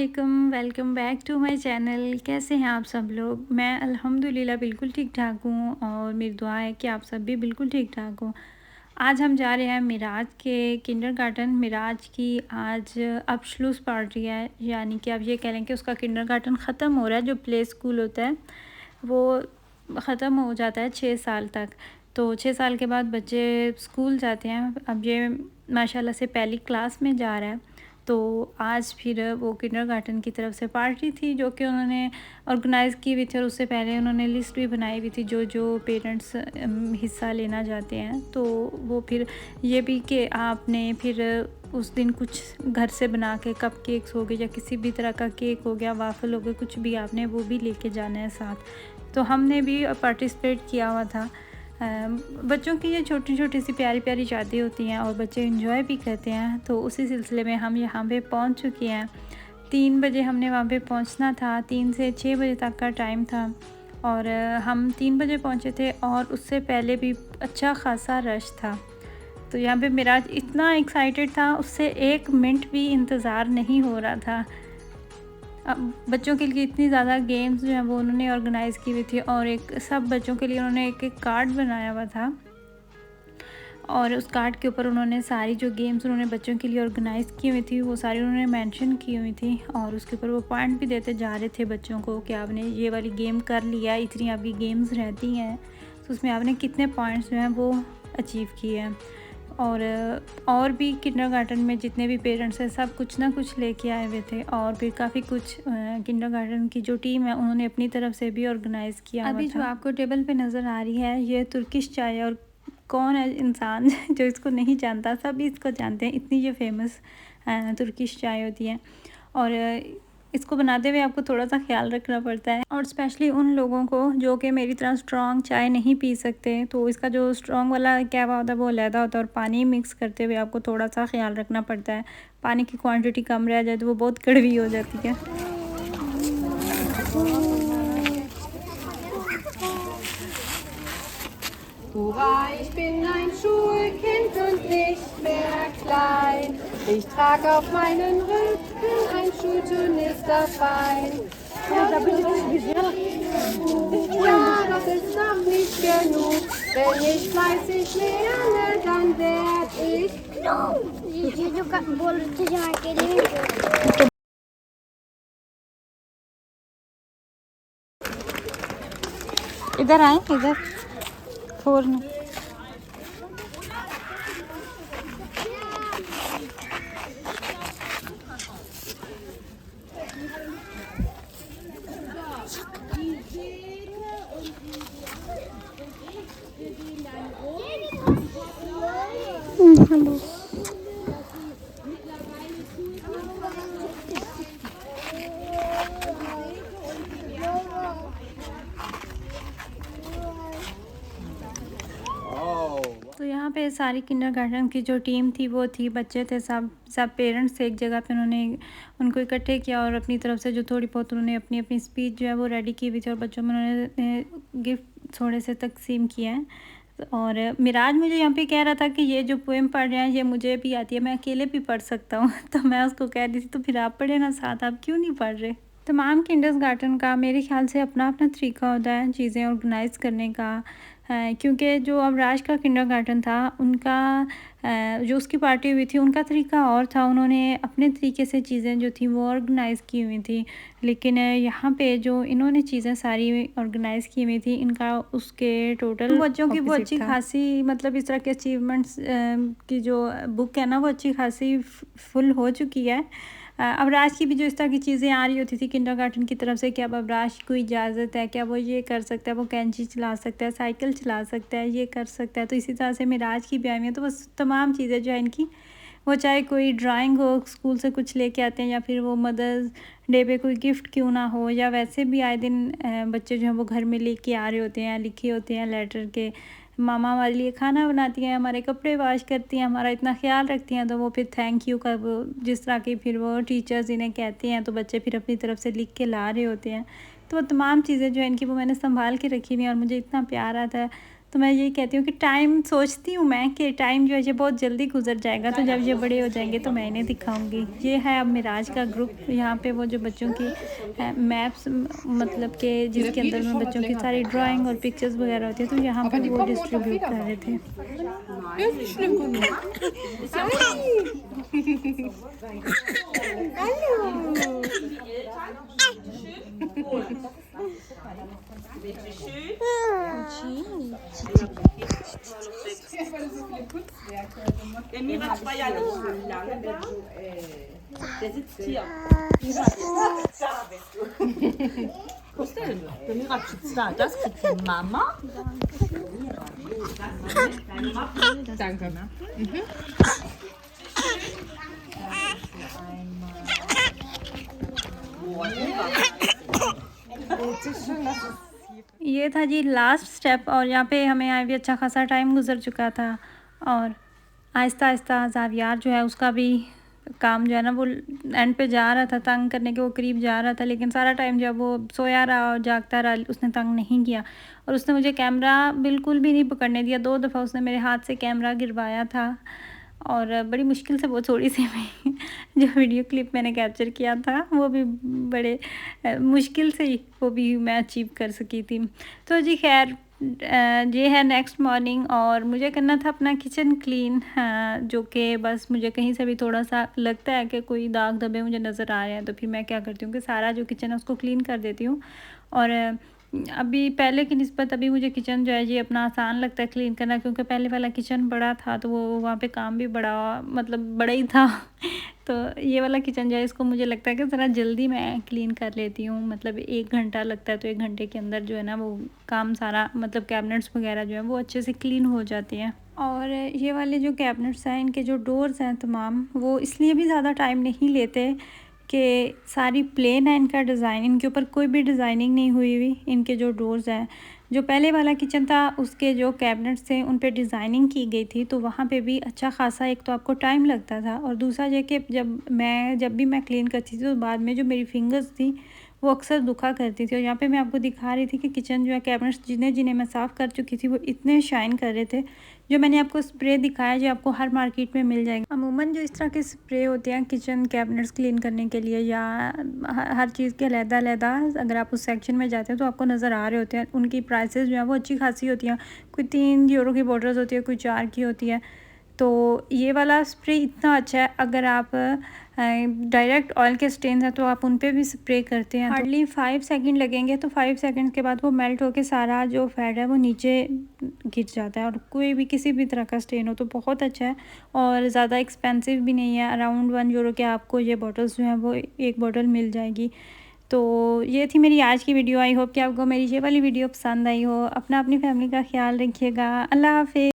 वालेकुम, welcome back to my channel. कैसे हैं आप सब लोग? मैं अल्हम्दुलिल्लाह बिल्कुल ठीक-ठाक हूँ और मेरी दुआ है कि आप सब भी बिल्कुल ठीक-ठाक हो। आज हम जा रहे हैं मिराज के किंडरगार्टन। मिराज की आज अबशलूस पार्टी है, यानी कि आप ये कह लें कि उसका किंडरगार्टन ख़त्म हो रहा है। जो प्ले स्कूल होता है वो ख़त्म हो जाता है 6 साल तक। तो 6 साल के बाद बच्चे स्कूल जाते हैं। अब ये माशाल्लाह से पहली क्लास में जा रहा है। तो आज फिर वो किंडरगार्टन की तरफ से पार्टी थी जो कि उन्होंने ऑर्गेनाइज़ की हुई थी, और उससे पहले उन्होंने लिस्ट भी बनाई हुई थी जो जो पेरेंट्स हिस्सा लेना चाहते हैं। तो वो फिर ये भी कि आपने फिर उस दिन कुछ घर से बना के कप केक्स हो गए या किसी भी तरह का केक हो गया, वाफ़ल हो गए, कुछ भी आपने वो भी लेके जाना है साथ। तो हमने भी पार्टिसिपेट किया हुआ था। बच्चों की ये छोटी छोटी सी प्यारी प्यारी शादी होती हैं और बच्चे एंजॉय भी करते हैं। तो उसी सिलसिले में हम यहाँ पे पहुँच चुके हैं। 3 बजे हमने वहाँ पे पहुँचना था, 3 से 6 बजे तक का टाइम था। और हम 3 बजे पहुँचे थे और उससे पहले भी अच्छा खासा रश था। तो यहाँ पे मिराज इतना एक्साइटेड था, उससे 1 मिनट भी इंतज़ार नहीं हो रहा था। अब बच्चों के लिए इतनी ज़्यादा गेम्स जो हैं वो उन्होंने ऑर्गेनाइज़ की हुई थी, और एक सब बच्चों के लिए उन्होंने एक कार्ड बनाया हुआ था, और उस कार्ड के ऊपर उन्होंने सारी जो गेम्स उन्होंने बच्चों के लिए ऑर्गेनाइज़ की हुई थी वो सारी उन्होंने मेंशन की हुई थी। और उसके ऊपर वो पॉइंट भी देते जा रहे थे बच्चों को कि आपने ये वाली गेम कर लिया, इतनी आपकी गेम्स रहती हैं, तो उसमें आपने कितने पॉइंट्स जो हैं वो अचीव किए हैं। और भी किंडरगार्टन में जितने भी पेरेंट्स हैं सब कुछ ना कुछ लेके आए हुए थे, और फिर काफ़ी कुछ किंडरगार्टन की जो टीम है उन्होंने अपनी तरफ से भी ऑर्गेनाइज़ किया हुआ था। अभी जो आपको टेबल पे नज़र आ रही है ये तुर्किश चाय है, और कौन है इंसान जो इसको नहीं जानता, सभी इसको जानते हैं, इतनी ये फेमस तुर्किश चाय होती है। और इसको बनाते हुए आपको थोड़ा सा ख्याल रखना पड़ता है, और स्पेशली उन लोगों को जो कि मेरी तरह स्ट्रॉन्ग चाय नहीं पी सकते, तो इसका जो स्ट्रॉन्ग वाला कहवा होता है वो अलहदा होता है, और पानी मिक्स करते हुए आपको थोड़ा सा ख्याल रखना पड़ता है। पानी की क्वांटिटी कम रह जाए तो वो बहुत कड़वी हो जाती है। Hurra, ich bin ein Schulkind und nicht mehr klein. Ich trage auf meinen Rücken ein Schulturnisterbein. Ja, das ist noch nicht genug. Wenn ich fleißig lerne, dann werd ich ये जो बोल रहे थे जहाँ के लिए इधर आए, इधर फोरन। हेलो। तो यहाँ पे सारी किंडरगार्टन की जो टीम थी वो थी, बच्चे थे, सब पेरेंट्स थे एक जगह पे। उन्होंने उनको इकट्ठे किया और अपनी तरफ से जो थोड़ी बहुत उन्होंने अपनी अपनी स्पीच जो है वो रेडी की हुई थी, और बच्चों में उन्होंने गिफ्ट थोड़े से तकसीम किए हैं। और मिराज मुझे यहाँ पे कह रहा था कि ये जो पोएम पढ़ रहे हैं ये मुझे भी आती है, मैं अकेले भी पढ़ सकता हूँ तो मैं उसको कह रही थी तो फिर आप पढ़े ना साथ, आप क्यों नहीं पढ़ रहे। तमाम किंडरगार्टन का मेरे ख़्याल से अपना अपना तरीका होता है चीज़ें ऑर्गेनाइज़ करने का। क्योंकि जो अबराज का किंडरगार्टन था उनका जो उसकी पार्टी हुई थी उनका तरीका और था, उन्होंने अपने तरीके से चीज़ें जो थी वो ऑर्गेनाइज़ की हुई थी। लेकिन यहाँ पे जो इन्होंने चीज़ें सारी ऑर्गेनाइज़ की हुई थी, इनका उसके टोटल बच्चों की वो अच्छी खासी, मतलब इस तरह के अचीवमेंट्स की जो बुक है ना वो अच्छी खासी फुल हो चुकी है। अबराज की भी जो इस तरह की चीज़ें आ रही होती थी किंडरगार्टन की तरफ से कि अब अबराज को इजाज़त है, क्या वो ये कर सकता है, वो कैंची चला सकता है, साइकिल चला सकता है, ये कर सकता है। तो इसी तरह से मिराज की भी आई हुई है। तो बस तमाम चीज़ें जो है इनकी, वो चाहे कोई ड्राइंग हो, स्कूल से कुछ लेके आते हैं, या फिर वो मदर्स डे पे कोई गिफ्ट क्यों ना हो, या वैसे भी आए दिन बच्चे जो हैं वो घर में लेके आ रहे होते हैं, लिखे होते हैं लेटर के, मामा हमारे लिए खाना बनाती हैं, हमारे कपड़े वॉश करती हैं, हमारा इतना ख्याल रखती हैं। तो वो फिर थैंक यू का वो जिस तरह की फिर वो टीचर्स इन्हें कहते हैं, तो बच्चे फिर अपनी तरफ से लिख के ला रहे होते हैं। तो वो तमाम चीज़ें जो है इनकी वो मैंने संभाल के रखी हुई हैं, और मुझे इतना प्यार आता है। तो मैं यही कहती हूँ कि टाइम सोचती हूँ मैं कि टाइम जो है ये बहुत जल्दी गुजर जाएगा, तो जब ये बड़े हो जाएंगे तो मैं इन्हें दिखाऊंगी। ये है अब मिराज का ग्रुप, यहाँ पे वो जो बच्चों की मैप्स मतलब के जिसके अंदर में बच्चों की सारी ड्राइंग और पिक्चर्स वगैरह होती है, तो यहाँ पे वो डिस्ट्रीब्यूट कर रहे थे। Der Mirac war ja nicht so lange da. Der sitzt hier. Da bist du. Wo ist der denn? Der Mirac sitzt da. Das kriegt die Mama. Danke. ये था जी लास्ट स्टेप, और यहाँ पे हमें आए भी अच्छा खासा टाइम गुजर चुका था, और आहिस्ता आहिस्ता ज़ावियार जो है उसका भी काम जो है ना वो एंड पे जा रहा था, तंग करने के वो करीब जा रहा था, लेकिन सारा टाइम जब वो सोया रहा और जागता रहा उसने तंग नहीं किया, और उसने मुझे कैमरा बिल्कुल भी नहीं पकड़ने दिया। 2 दफ़ा उसने मेरे हाथ से कैमरा गिरवाया था, और बड़ी मुश्किल से वो थोड़ी सी मैं जो वीडियो क्लिप मैंने कैप्चर किया था वो भी बड़े मुश्किल से ही वो भी मैं अचीव कर सकी थी। तो जी खैर ये है नेक्स्ट मॉर्निंग, और मुझे करना था अपना किचन क्लीन, जो कि बस मुझे कहीं से भी थोड़ा सा लगता है कि कोई दाग धब्बे मुझे नज़र आ रहे हैं, तो फिर मैं क्या करती हूँ कि सारा जो किचन है उसको क्लीन कर देती हूँ। और अभी पहले की निस्बत अभी मुझे किचन जो है ये अपना आसान लगता है क्लीन करना, क्योंकि पहले वाला किचन बड़ा था तो वो वहाँ पे काम भी बड़ा ही था। तो ये वाला किचन जो है इसको मुझे लगता है कि ज़रा जल्दी मैं क्लीन कर लेती हूँ, मतलब 1 घंटा लगता है, तो 1 घंटे के अंदर जो है ना वो काम सारा, मतलब कैबिनेट्स वगैरह जो है वो अच्छे से क्लीन हो जाती हैं। और ये वाले जो कैबिनेट्स हैं इनके जो डोर्स हैं तमाम, वो इसलिए भी ज़्यादा टाइम नहीं लेते कि सारी प्लेन है इनका डिज़ाइन, इनके ऊपर कोई भी डिज़ाइनिंग नहीं हुई हुई। इनके जो डोर्स हैं, जो पहले वाला किचन था उसके जो कैबिनेट्स थे उन पे डिज़ाइनिंग की गई थी, तो वहाँ पे भी अच्छा खासा एक तो आपको टाइम लगता था, और दूसरा ये कि जब भी मैं क्लीन करती थी तो बाद में जो मेरी फिंगर्स थी वो अक्सर दुखा करती थी। और यहाँ पे मैं आपको दिखा रही थी कि किचन जो है कैबिनेट्स जिन्हें जिन्हें मैं साफ़ कर चुकी थी वो इतने शाइन कर रहे थे। जो मैंने आपको स्प्रे दिखाया जो आपको हर मार्केट में मिल जाएगा, अमूमन जो इस तरह के स्प्रे होते हैं किचन कैबिनेट्स क्लीन करने के लिए, या हर चीज़ के अलग-अलग अगर आप उस सेक्शन में जाते हैं तो आपको नज़र आ रहे होते हैं। उनकी प्राइसेस जो है वो अच्छी खासी होती हैं, कोई 3 यूरो की बॉटल्स होती है, कोई 4 की होती है। तो ये वाला स्प्रे इतना अच्छा है, अगर आप डायरेक्ट ऑयल के स्टेन्स हैं तो आप उन पे भी स्प्रे करते हैं, हार्डली 5 सेकंड लगेंगे, तो 5 सेकंड के बाद वो मेल्ट होके सारा जो फैट है वो नीचे गिर जाता है, और कोई भी किसी भी तरह का स्टेन हो तो बहुत अच्छा है, और ज़्यादा एक्सपेंसिव भी नहीं है। अराउंड 1 यूरो के आपको ये बॉटल्स जो हैं वो एक बॉटल मिल जाएगी। तो ये थी मेरी आज की वीडियो। आई होप कि आपको मेरी ये वाली वीडियो पसंद आई हो। अपनी फैमिली का ख्याल रखिएगा। अल्लाह हाफ़िज़।